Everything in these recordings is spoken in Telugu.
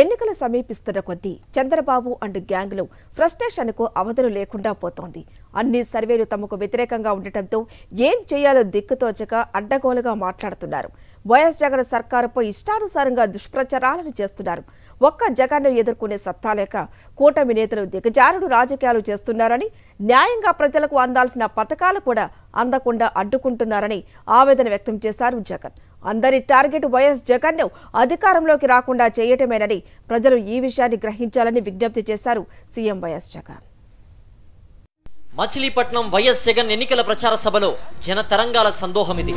ఎన్నికలు సమీపిస్తున్న కొద్దీ చంద్రబాబు అండ్ గ్యాంగ్లో ఫ్రస్ట్రేషన్కు అవధులు లేకుండా పోతోంది. అన్ని సర్వేలు తమకు వ్యతిరేకంగా ఉండటంతో ఏం చేయాలో దిక్కుతోచక అడ్డగోలుగా మాట్లాడుతున్నారు. వైఎస్ జగన్ సర్కారుపై ఇష్టానుసారంగా దుష్ప్రచారాలను చేస్తున్నారు. ఒక్క జగన్ను ఎదుర్కొనే సత్తా లేక కూటమి నేతలు దిగజారుడు రాజకీయాలు చేస్తున్నారని, న్యాయంగా ప్రజలకు అందాల్సిన పథకాలు కూడా అందకుండా అడ్డుకుంటున్నారని ఆవేదన వ్యక్తం చేశారు జగన్. అందరి టార్గెట్ వైఎస్ జగన్ను అధికారంలోకి రాకుండా చేయటమేనని ప్రజలు ఈ విషయాన్ని గ్రహించాలని విజ్ఞప్తి చేశారు CM YS Jagan. Machilipatnam YS Jagan ఎన్నికల ప్రచార సభలో జన తరంగాల సందోహమిది.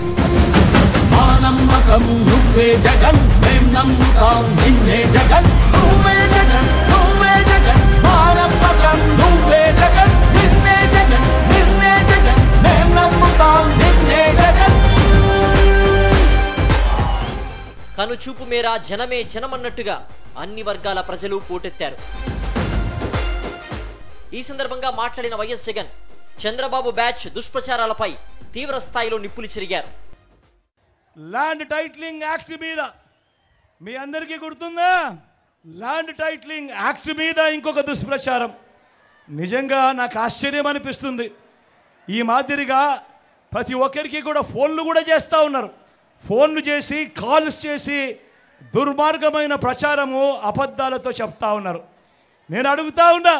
కనుచూపు మేర జనమే జనమన్నట్టుగా అన్ని వర్గాల ప్రజలు పోటెత్తారు. ఈ సందర్భంగా మాట్లాడిన వైఎస్ జగన్ చంద్రబాబు బ్యాచ్ దుష్ప్రచారాలపై తీవ్ర స్థాయిలో నిప్పులు చెరిగారు. ల్యాండ్ టైటిలింగ్ యాక్ట్ మీద మీ అందరికీ గుర్తుందా? ల్యాండ్ టైటిలింగ్ యాక్ట్ మీద ఇంకొక దుష్ప్రచారం. నిజంగా నాకు ఆశ్చర్యం అనిపిస్తుంది. ఈ మాదిరిగా ప్రతి ఒక్కరికి కూడా ఫోన్లు కూడా చేస్తూ ఉన్నారు. ఫోన్లు చేసి కాల్స్ చేసి దుర్మార్గమైన ప్రచారము అబద్ధాలతో చెప్తా ఉన్నారు. నేను అడుగుతా ఉన్నా,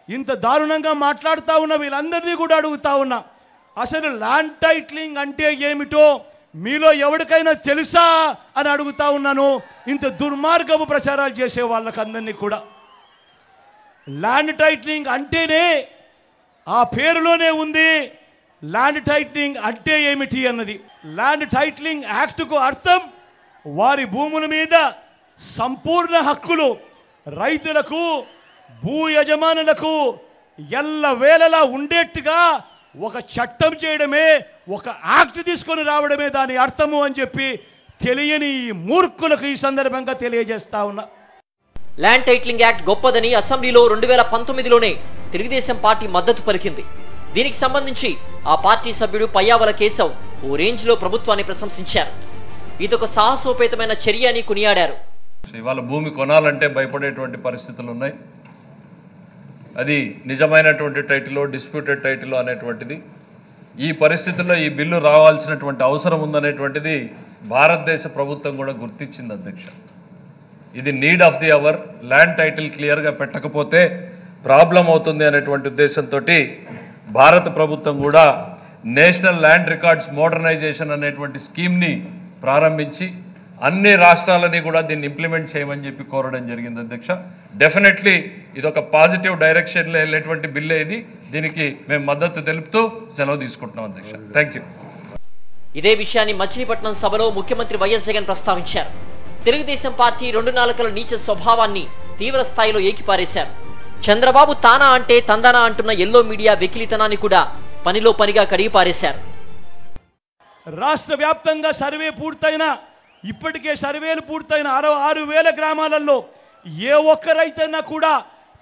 ఇంత దారుణంగా మాట్లాడుతూ ఉన్న వీళ్ళందరినీ కూడా అడుగుతా ఉన్నా, అసలు ల్యాండ్ టైటిలింగ్ అంటే ఏమిటో మీలో ఎవరికైనా తెలుసా అని అడుగుతా ఉన్నాను. ఇంత దుర్మార్గపు ప్రచారాలు చేసే వాళ్ళకందరినీ కూడా ల్యాండ్ టైటిలింగ్ అంటేనే ఆ పేరులోనే ఉంది ల్యాండ్ టైటిలింగ్ అంటే ఏమిటి అన్నది. ల్యాండ్ టైటిలింగ్ యాక్ట్కు అర్థం వారి భూముల మీద సంపూర్ణ హక్కులు రైతులకు, భూ యజమానులకు ఎల్లవేళలా ఉండేట్టుగా ఒక చట్టం చేయడమే, ఒక యాక్ట్ తీసుకొని రావడమే దాని అర్థము అని చెప్పి తెలియని ఈ మూర్ఖులకు ఈ సందర్భంగా తెలియజేస్తా ఉన్నా. ల్యాండ్ టైటిలింగ్ యాక్ట్ గొప్పదని అసెంబ్లీలో 2019లోనే తెలుగుదేశం పార్టీ మద్దతు పలికింది. దీనికి సంబంధించి ఆ పార్టీ సభ్యుడు పయ్యావల కేశవ్ ఓ రేంజ్ లో ప్రభుత్వాన్ని ప్రశంసించారు. ఇదొక సాహసోపేతమైన చర్య అని కొనియాడారు. ఇవాళ భూమి కొనాలంటే భయపడేటువంటి పరిస్థితులు ఉన్నాయి. అది నిజమైనటువంటి టైటిల్, డిస్ప్యూటెడ్ టైటిల్ అనేటువంటిది ఈ పరిస్థితుల్లో ఈ బిల్లు రావాల్సినటువంటి అవసరం ఉందనేటువంటిది భారతదేశ ప్రభుత్వం కూడా గుర్తించింది అధ్యక్ష. ఇది need of the hour. Land title క్లియర్గా పెట్టకపోతే ప్రాబ్లం అవుతుంది అనేటువంటి ఉద్దేశంతో భారత ప్రభుత్వం కూడా నేషనల్ ల్యాండ్ రికార్డ్స్ మోడర్నైజేషన్ అనేటువంటి స్కీమ్ని ప్రారంభించి అన్ని రాష్ట్రాలని కూడా దీన్ని ఇంప్లిమెంట్ చేయమని చెప్పి కోరడం జరిగింది అధ్యక్ష. డెఫినెట్లీ ఇదొక పాజిటివ్ డైరెక్షన్లో వెళ్ళేటువంటి బిల్లే ఇది. దీనికి మేము మద్దతు తెలుపుతూ సెలవు తీసుకుంటున్నాం అధ్యక్ష. Thank you. ఇదే విషయాన్ని మచిలీపట్నం సభలో ముఖ్యమంత్రి వైఎస్ జగన్ ప్రస్తావించారు. తెలుగుదేశం పార్టీ 2 నాలుకల నీచ స్వభావాన్ని తీవ్ర స్థాయిలో ఏకిపారేశారు. చంద్రబాబు తానా అంటే తందానా అంటున్న ఎల్లో మీడియా వెకిలితనాన్ని కూడా పనిలో పనిగా కడిగిపారేశారు. రాష్ట్ర వ్యాప్తంగా సర్వే పూర్తయిన, ఇప్పటికే సర్వేలు పూర్తయిన 6,000 గ్రామాలలో ఏ ఒక్కరైతేనా కూడా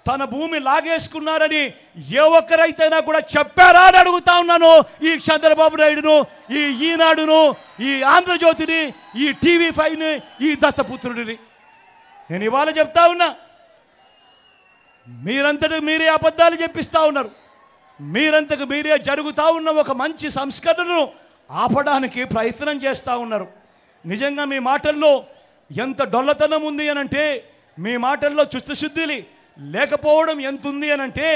తన భూమి లాగేసుకున్నారని ఏ ఒక్కరైతేనా కూడా చెప్పారా అని అడుగుతా ఉన్నాను. ఈ చంద్రబాబు నాయుడును, ఈ ఈనాడును, ఈ ఆంధ్రజ్యోతిని, ఈ TV5ని, ఈ దత్తపుత్రుడిని నేను ఇవాళ చెప్తా ఉన్నా. మీరంతటి మీరే అబద్ధాలు చెప్పిస్తా ఉన్నారు. మీరంతకు మీరే జరుగుతూ ఉన్న ఒక మంచి సంస్కరణను ఆపడానికి ప్రయత్నం చేస్తూ ఉన్నారు. నిజంగా మీ మాటల్లో ఎంత డొల్లతనం ఉంది అనంటే, మీ మాటల్లో చిత్తశుద్ధి లేకపోవడం ఎంత ఉంది అనంటే,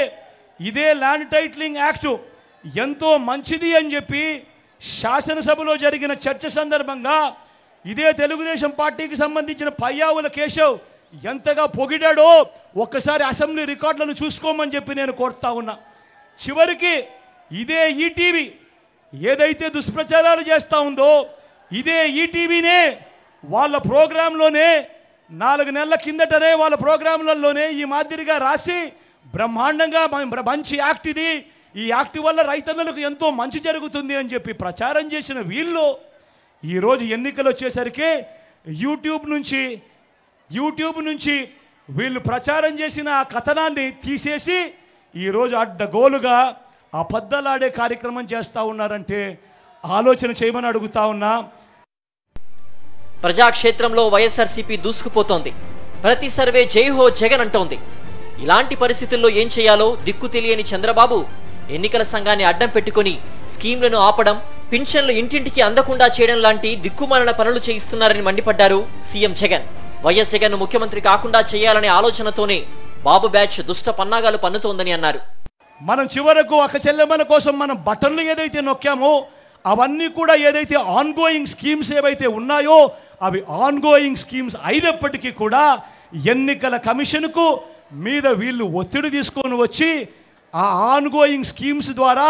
ఇదే ల్యాండ్ టైటిలింగ్ యాక్టు ఎంతో మంచిది అని చెప్పి శాసనసభలో జరిగిన చర్చ సందర్భంగా ఇదే తెలుగుదేశం పార్టీకి సంబంధించిన పయ్యావుల కేశవ్ ఎంతగా పొగిడాడో ఒక్కసారి అసెంబ్లీ రికార్డులను చూసుకోమని చెప్పి నేను కోరుతా ఉన్నా. చివరికి ఇదే ఈటీవీ ఏదైతే దుష్ప్రచారాలు చేస్తూ ఉందో, ఇదే ఈటీవీనే వాళ్ళ ప్రోగ్రాంలోనే 4 నెలల కిందటనే వాళ్ళ ప్రోగ్రాంలలోనే ఈ మాదిరిగా రాసి బ్రహ్మాండంగా మంచి యాక్ట్ ఇది, ఈ యాక్ట్ వల్ల రైతన్నలకు ఎంతో మంచి జరుగుతుంది అని చెప్పి ప్రచారం చేసిన వీళ్ళు ఈరోజు ఎన్నికలు వచ్చేసరికి యూట్యూబ్ నుంచి వీళ్ళు ప్రచారం చేసిన ఆ కథనాన్ని తీసేసి ఈరోజు అడ్డగోలుగా అబద్ధాలాడే కార్యక్రమం చేస్తూ ఉన్నారంటే ఆలోచన చేయమని అడుగుతా ఉన్నా. ప్రజాక్షేత్రంలో వైఎస్ఆర్సీపీ దూసుకుపోతోంది. ప్రతి సర్వే జై హో జగన్ అంటోంది. ఇలాంటి పరిస్థితుల్లో ఏం చేయాలో దిక్కు తెలియని చంద్రబాబు ఎన్నికల సంఘాన్ని అడ్డం పెట్టుకుని స్కీమ్లను ఆపడం, పింఛన్లు ఇంటింటికి అందకుండా చేయడం లాంటి దిక్కుమాలిన పనులు చేయిస్తున్నారని మండిపడ్డారు సీఎం జగన్. వైఎస్ జగన్ ను ముఖ్యమంత్రి కాకుండా చేయాలనే ఆలోచనతోనే బాబు బ్యాచ్ దుష్ట పన్నాగాలు పన్నుతోందని అన్నారు. మనం చివరకు అక్క చెల్లెమ్మల కోసం మనం బటన్లు ఏదైతే నొక్కామో అవన్నీ కూడా ఏదైతే ఆన్గోయింగ్ స్కీమ్స్ ఏవైతే ఉన్నాయో అవి ఆన్గోయింగ్ స్కీమ్స్ అయినప్పటికీ కూడా ఎన్నికల కమిషన్కు మీద వీళ్ళు ఒత్తిడి తీసుకొని వచ్చి ఆ ఆన్గోయింగ్ స్కీమ్స్ ద్వారా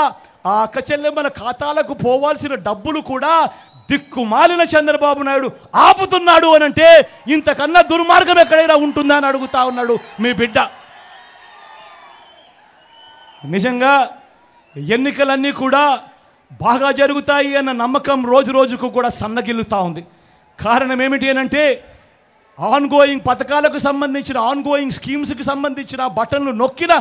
ఆ అక్క చెల్లెమ్మల ఖాతాలకు పోవాల్సిన డబ్బులు కూడా దిక్కుమాలిన చంద్రబాబు నాయుడు ఆపుతున్నాడు అనంటే ఇంతకన్నా దుర్మార్గం ఎక్కడైనా ఉంటుందా అని అడుగుతా ఉన్నాడు మీ బిడ్డ. నిజంగా ఎన్నికలన్నీ కూడా బాగా జరుగుతాయి అన్న నమ్మకం రోజు రోజుకు కూడా సన్నగిల్లుతా ఉంది. కారణం ఏమిటి అనంటే ఆన్గోయింగ్ పథకాలకు సంబంధించిన ఆన్గోయింగ్ స్కీమ్స్కి సంబంధించిన బటన్లు నొక్కిన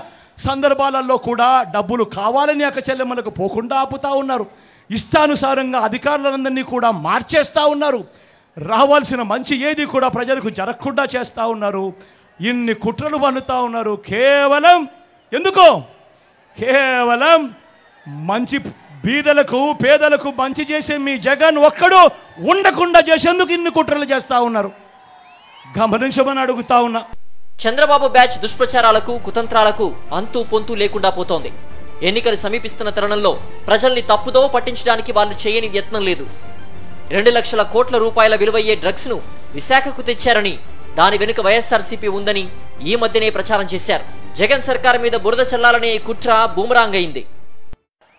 సందర్భాలలో కూడా డబ్బులు కావాలని అక్క చెల్లెమ్మలకు పోకుండా ఆపుతా ఉన్నారు. ఇష్టానుసారంగా అధికారులందరినీ కూడా మార్చేస్తూ ఉన్నారు. రావాల్సిన మంచి ఏది కూడా ప్రజలకు జరగకుండా చేస్తూ ఉన్నారు. ఇన్ని కుట్రలు పన్నుతా ఉన్నారు. కేవలం ఎందుకో కేవలం మంచి బీదలకు పేదలకు మంచి చేసే మీ జగన్ ఒక్కడు ఉండకుండా చేసేందుకు ఇన్ని కుట్రలు చేస్తూ ఉన్నారు. గమనించమని అడుగుతా ఉన్నా. చంద్రబాబు బ్యాచ్ దుష్ప్రచారాలకు కుతంత్రాలకు అంతూ పొంతూ లేకుండా పోతోంది. ఎన్నికలు సమీపిస్తున్న తరుణంలో ప్రజల్ని తప్పుదో పట్టించడానికి వాళ్ళు చేయని యత్నం లేదు. 2 లక్షల కోట్ల రూపాయల విలువయ్యే డ్రగ్స్ ను విశాఖకు తెచ్చారని, దాని వెనుక వైఎస్ఆర్సీపీ ఉందని ఈ మధ్యనే ప్రచారం చేశారు. జగన్ సర్కార్ మీద బురద చల్లాలనే ఈ కుట్ర బూమరాంగ్ అయింది.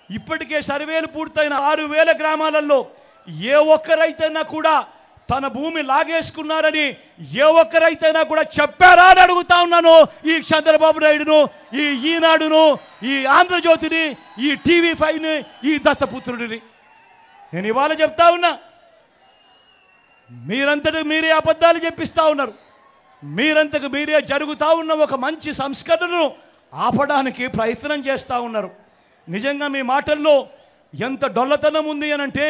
ఇప్పటికే సర్వేలు పూర్తయిన 6,000 గ్రామాలలో ఏ ఒక్కరైతేనా కూడా తన భూమి లాగేసుకున్నారని ఏ ఒక్కరైతేనా కూడా చెప్పారా అని అడుగుతా ఉన్నాను. ఈ చంద్రబాబు నాయుడును, ఈ ఈనాడును, ఈ ఆంధ్రజ్యోతిని, ఈ TV5ని, ఈ దత్తపుత్రుడిని నేను ఇవాళ చెప్తా ఉన్నా. మీరంతటి మీరే అబద్ధాలు చెప్పిస్తా ఉన్నారు. మీరంతకు మీరే జరుగుతా ఉన్న ఒక మంచి సంస్కరణను ఆపడానికి ప్రయత్నం చేస్తూ ఉన్నారు. నిజంగా మీ మాటల్లో ఎంత డొల్లతనం ఉంది అనంటే,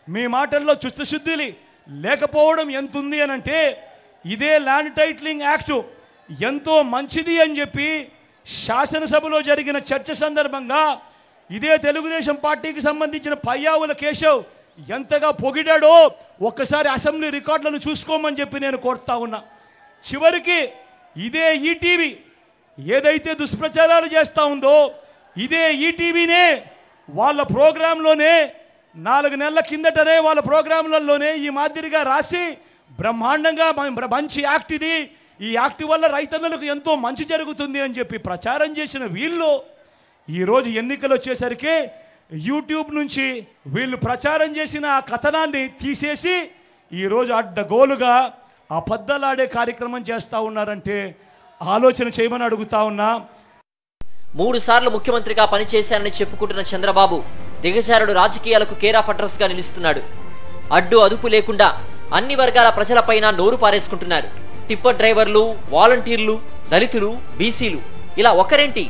మీ మాటల్లో చిత్తశుద్ధి లేకపోవడం ఎంత ఉంది అనంటే, ఇదే ల్యాండ్ టైటిలింగ్ యాక్టు ఎంతో మంచిది అని చెప్పి శాసనసభలో జరిగిన చర్చ సందర్భంగా ఇదే తెలుగుదేశం పార్టీకి సంబంధించిన పయ్యావుల కేశవ్ ఎంతగా పొగిడాడో ఒక్కసారి అసెంబ్లీ రికార్డులను చూసుకోమని చెప్పి నేను కోరుతా ఉన్నా. చివరికి ఇదే ఈటీవీ ఏదైతే దుష్ప్రచారాలు చేస్తూ ఉందో ఇదే ఈటీవీనే వాళ్ళ ప్రోగ్రాంలోనే 4 నెలల కిందటనే వాళ్ళ ప్రోగ్రాంలలోనే ఈ మాదిరిగా రాసి బ్రహ్మాండంగా మంచి యాక్ట్ ఇది, ఈ యాక్ట్ వల్ల రైతన్నలకు ఎంతో మంచి జరుగుతుంది అని చెప్పి ప్రచారం చేసిన వీళ్ళు ఈరోజు ఎన్నికలు వచ్చేసరికి యూట్యూబ్ నుంచి వీళ్ళు ప్రచారం చేసిన ఆ కథనాన్ని తీసేసి ఈరోజు అడ్డగోలుగా అబద్ధాలాడే కార్యక్రమం చేస్తూ ఉన్నారంటే ఆలోచన చేయమని అడుగుతా ఉన్నా. 3 సార్లు ముఖ్యమంత్రిగా పనిచేశారని చెప్పుకుంటున్న చంద్రబాబు దిగజారుడు రాజకీయాలకు కేర్ ఆఫ్ అడ్రస్ గా నిలుస్తున్నాడు. అడ్డు అదుపు లేకుండా అన్ని వర్గాల ప్రజలపైన నోరు పారేసుకుంటున్నారు. టిప్పర్ డ్రైవర్లు, వాలంటీర్లు, దళితులు, బీసీలు ఇలా ఒకరేంటి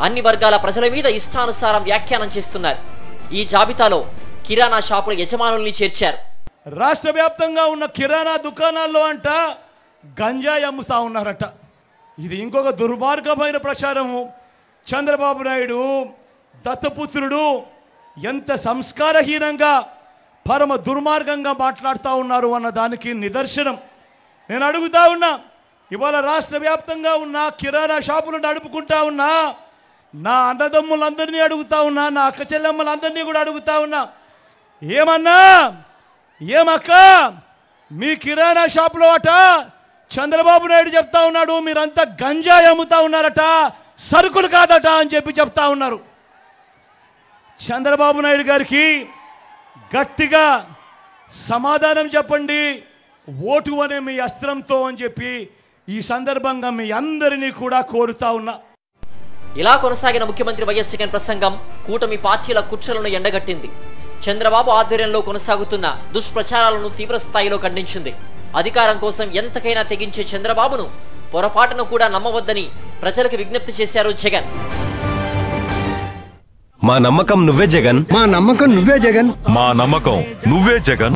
అన్ని వర్గాల ప్రజల మీద ఇష్టానుసారం వ్యాఖ్యానం చేస్తున్నారు. ఈ జాబితాలో కిరాణా షాపుల యజమానుల్ని చేర్చారు. రాష్ట్ర వ్యాప్తంగా ఉన్న కిరాణా దుకాణాల్లో అంట గంజాయి అమ్ముతా ఉన్నారట. ఇది ఇంకొక దుర్మార్గమైన ప్రచారము. చంద్రబాబు నాయుడు దత్తపుత్రుడు ఎంత సంస్కారహీనంగా పరమ దుర్మార్గంగా మాట్లాడుతూ ఉన్నారు అన్న దానికి నిదర్శనం. నేను అడుగుతా ఉన్నా, ఇవాళ రాష్ట్ర వ్యాప్తంగా ఉన్న కిరాణా షాపులు నడుపుకుంటా ఉన్నా నా అన్నదమ్ములందరినీ అడుగుతా ఉన్నా, నా అక్క చెల్లెమ్మలందరినీ కూడా అడుగుతా ఉన్నా, ఏమన్నా ఏమక్క మీ కిరాణా షాపులో అట చంద్రబాబు నాయుడు చెప్తా ఉన్నాడు మీరంతా గంజాయి అమ్ముతా ఉన్నారట, సరుకులు కాదట అని చెప్పి చెప్తా ఉన్నారు. చంద్రబాబు నాయుడు గారికి గట్టిగా సమాధానం చెప్పండి ఓటు అనే మీ అస్త్రంతో అని చెప్పి ఈ సందర్భంగా మీ అందరినీ కూడా కోరుతా ఉన్నా. ఇలా కొనసాగిన ముఖ్యమంత్రి వైఎస్ జగన్ ప్రసంగం కూటమి పార్టీల కుట్రలను ఎండగట్టింది. చంద్రబాబు ఆధ్వర్యంలో కొనసాగుతున్న దుష్ప్రచారాలను తీవ్ర స్థాయిలో ఖండించింది. అధికారం కోసం ఎంతకైనా తెగించే చంద్రబాబును పొరపాటును కూడా నమ్మవద్దని ప్రజలకు విజ్ఞప్తి చేశారు జగన్. మా నమ్మకం నువ్వే జగన్, మా నమ్మకం నువ్వే జగన్, మా నమ్మకం నువ్వే జగన్.